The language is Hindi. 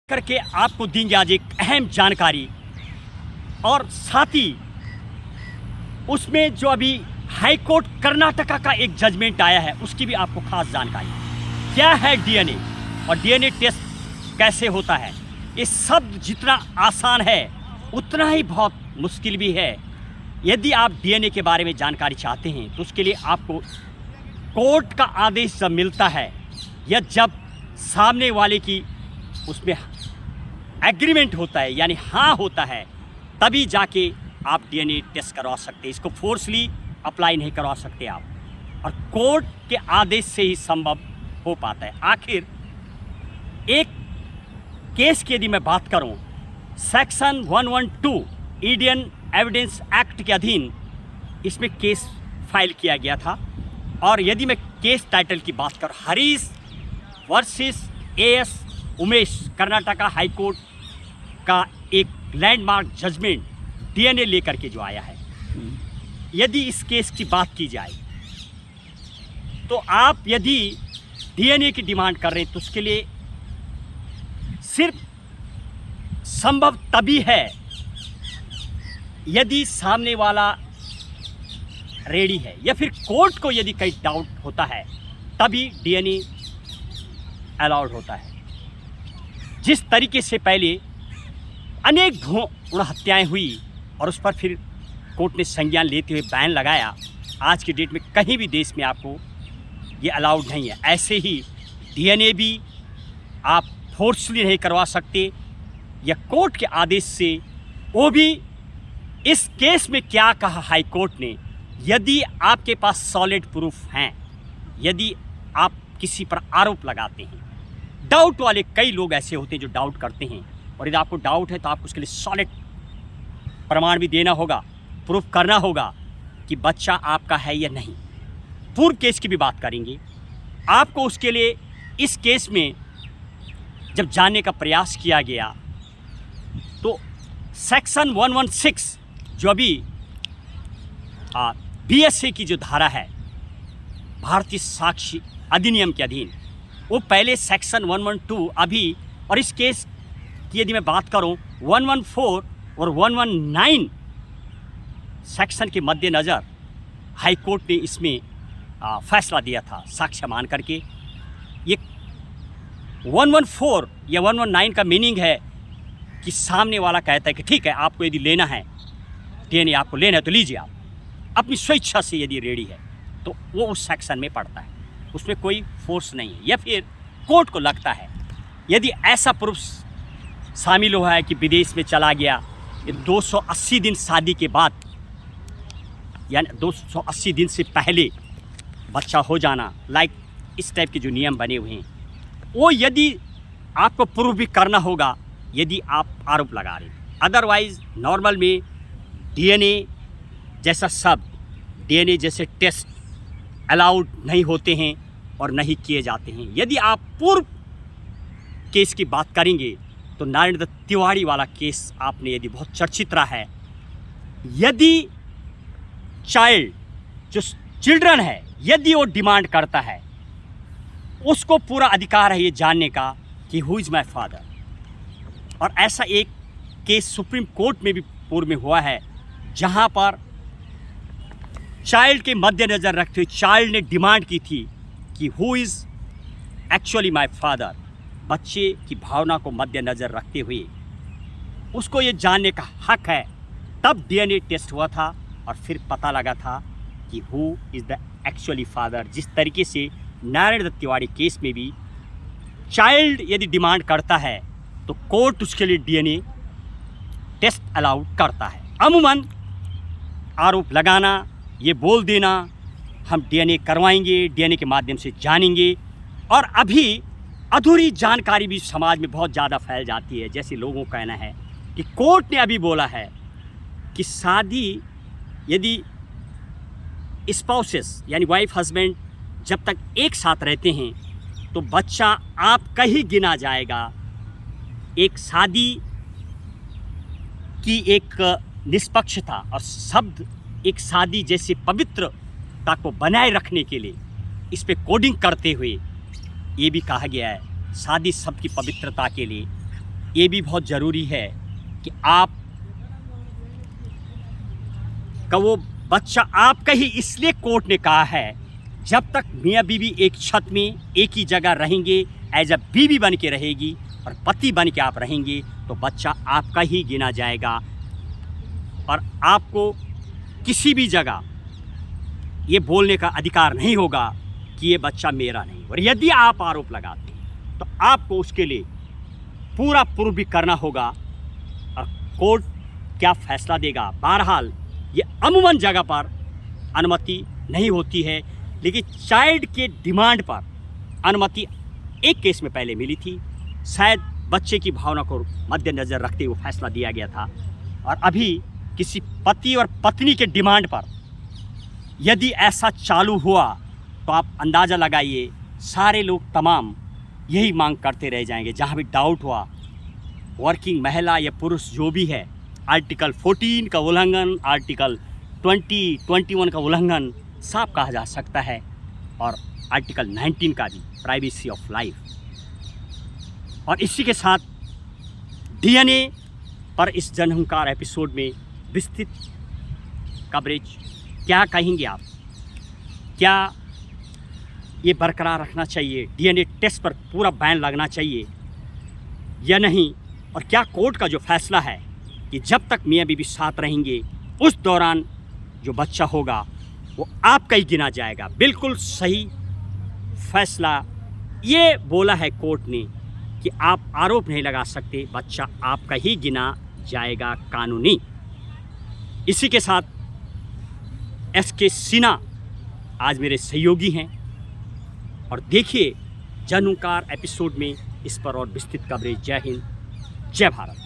करके आपको देंगे आज एक अहम जानकारी और साथ ही उसमें जो अभी हाई कोर्ट कर्नाटका का एक जजमेंट आया है उसकी भी आपको खास जानकारी। क्या है डीएनए और डीएनए टेस्ट कैसे होता है, ये सब जितना आसान है उतना ही बहुत मुश्किल भी है। यदि आप डीएनए के बारे में जानकारी चाहते हैं तो उसके लिए आपको कोर्ट का आदेश जब मिलता है या जब सामने वाले की उसमें एग्रीमेंट होता है यानी हाँ होता है, तभी जाके आप डीएनए टेस्ट करवा सकते हैं। इसको फोर्सली अप्लाई नहीं करवा सकते आप, और कोर्ट के आदेश से ही संभव हो पाता है। आखिर एक केस की यदि मैं बात करूं, सेक्शन 112 इंडियन एविडेंस एक्ट के अधीन इसमें केस फाइल किया गया था। और यदि मैं केस टाइटल की बात करूं, Harish versus as Umesh, Karnataka high court का एक लैंडमार्क जजमेंट डीएनए लेकर के जो आया है। यदि इस केस की बात की जाए तो आप यदि डीएनए की डिमांड कर रहे हैं तो उसके लिए सिर्फ संभव तभी है यदि सामने वाला रेडी है या फिर कोर्ट को यदि कहीं डाउट होता है, तभी डीएनए अलाउड होता है। जिस तरीके से पहले अनेक भ्रूण हत्याएं हुई और उस पर फिर कोर्ट ने संज्ञान लेते हुए बैन लगाया, आज की डेट में कहीं भी देश में आपको ये अलाउड नहीं है। ऐसे ही डीएनए भी आप फोर्सली नहीं करवा सकते या कोर्ट के आदेश से। वो भी इस केस में क्या कहा हाई कोर्ट ने, यदि आपके पास सॉलिड प्रूफ हैं, यदि आप किसी पर आरोप लगाते हैं। डाउट वाले कई लोग ऐसे होते हैं जो डाउट करते हैं, और यदि आपको डाउट है तो आपको उसके लिए सॉलिड प्रमाण भी देना होगा, प्रूफ करना होगा कि बच्चा आपका है या नहीं। पूर्व केस की भी बात करेंगे। आपको उसके लिए इस केस में जब जानने का प्रयास किया गया तो सेक्शन 116 जो अभी बीएसए की जो धारा है भारतीय साक्ष्य अधिनियम के अधीन, वो पहले सेक्शन 112 अभी, और इस केस की यदि मैं बात करूं 114 और 119 सेक्शन के मद्देनज़र हाई कोर्ट ने इसमें फैसला दिया था साक्ष्य मान करके। ये 114 या 119 का मीनिंग है कि सामने वाला कहता है कि ठीक है, आपको यदि लेना है डीएनए, आपको लेना है तो लीजिए, आप अपनी स्वेच्छा से यदि रेडी है तो वो उस सेक्शन में पड़ता है, उसमें कोई फोर्स नहीं है। या फिर कोर्ट को लगता है यदि ऐसा प्रूफ शामिल हुआ है कि विदेश में चला गया, 280 दिन शादी के बाद यानी 280 दिन से पहले बच्चा हो जाना, लाइक इस टाइप के जो नियम बने हुए हैं, वो यदि आपको प्रूफ भी करना होगा यदि आप आरोप लगा रहे हैं। अदरवाइज नॉर्मल में डीएनए जैसा शब्द, डीएनए जैसे टेस्ट अलाउड नहीं होते हैं और नहीं किए जाते हैं। यदि आप पूर्व केस की बात करेंगे तो नारायण दत्त तिवारी वाला केस आपने यदि बहुत चर्चित रहा है। यदि चाइल्ड जो चिल्ड्रन है, यदि वो डिमांड करता है, उसको पूरा अधिकार है ये जानने का कि हु इज़ माय फादर। और ऐसा एक केस सुप्रीम कोर्ट में भी पूर्व में हुआ है जहां पर चाइल्ड के मद्देनज़र रखते हुए चाइल्ड ने डिमांड की थी कि who is actually my father. बच्चे की भावना को मद्देनज़र रखते हुए उसको ये जानने का हक है। तब डीएनए टेस्ट हुआ था और फिर पता लगा था कि who is the actually father. जिस तरीके से नारायण दत्त तिवारी केस में भी चाइल्ड यदि डिमांड करता है तो कोर्ट उसके लिए डीएनए टेस्ट अलाउड करता है। अमूमन आरोप लगाना, ये बोल देना हम डीएनए करवाएंगे, डीएनए के माध्यम से जानेंगे, और अभी अधूरी जानकारी भी समाज में बहुत ज़्यादा फैल जाती है। जैसे लोगों का कहना है कि कोर्ट ने अभी बोला है कि शादी यदि स्पाउसेस यानी वाइफ हस्बैंड जब तक एक साथ रहते हैं तो बच्चा आपका ही गिना जाएगा। एक शादी की एक निष्पक्षता और शब्द एक शादी जैसे पवित्रता को बनाए रखने के लिए इस पे कोडिंग करते हुए ये भी कहा गया है शादी सबकी पवित्रता के लिए ये भी बहुत ज़रूरी है कि आप का वो बच्चा आपका ही, इसलिए कोर्ट ने कहा है जब तक मियाँ बीवी एक छत में एक ही जगह रहेंगे, एज अ बीवी बन के रहेगी और पति बन के आप रहेंगे, तो बच्चा आपका ही गिना जाएगा और आपको किसी भी जगह ये बोलने का अधिकार नहीं होगा कि ये बच्चा मेरा नहीं। और यदि आप आरोप लगाते हैं तो आपको उसके लिए पूरा प्रूफ भी करना होगा और कोर्ट क्या फैसला देगा। बहरहाल ये अमूमन जगह पर अनुमति नहीं होती है, लेकिन चाइल्ड के डिमांड पर अनुमति एक केस में पहले मिली थी। शायद बच्चे की भावना को मद्देनज़र रखते हुए फैसला दिया गया था। और अभी किसी पति और पत्नी के डिमांड पर यदि ऐसा चालू हुआ तो आप अंदाज़ा लगाइए सारे लोग तमाम यही मांग करते रह जाएंगे। जहाँ भी डाउट हुआ, वर्किंग महिला या पुरुष जो भी है, आर्टिकल 14 का उल्लंघन, आर्टिकल 20, 21 का उल्लंघन साफ कहा जा सकता है, और आर्टिकल 19 का भी, प्राइवेसी ऑफ लाइफ। और इसी के साथ डीएनए पर इस जनहंकार एपिसोड में विस्तृत कवरेज। क्या कहेंगे आप? क्या ये बरकरार रखना चाहिए? डीएनए टेस्ट पर पूरा बैन लगना चाहिए या नहीं? और क्या कोर्ट का जो फैसला है कि जब तक मियाँ बीवी साथ रहेंगे उस दौरान जो बच्चा होगा वो आपका ही गिना जाएगा? बिल्कुल सही फैसला ये बोला है कोर्ट ने कि आप आरोप नहीं लगा सकते, बच्चा आपका ही गिना जाएगा कानूनी। इसी के साथ एसके सिन्हा आज मेरे सहयोगी हैं, और देखिए जनहंकार एपिसोड में इस पर और विस्तृत कवरेज। जय हिंद, जय भारत।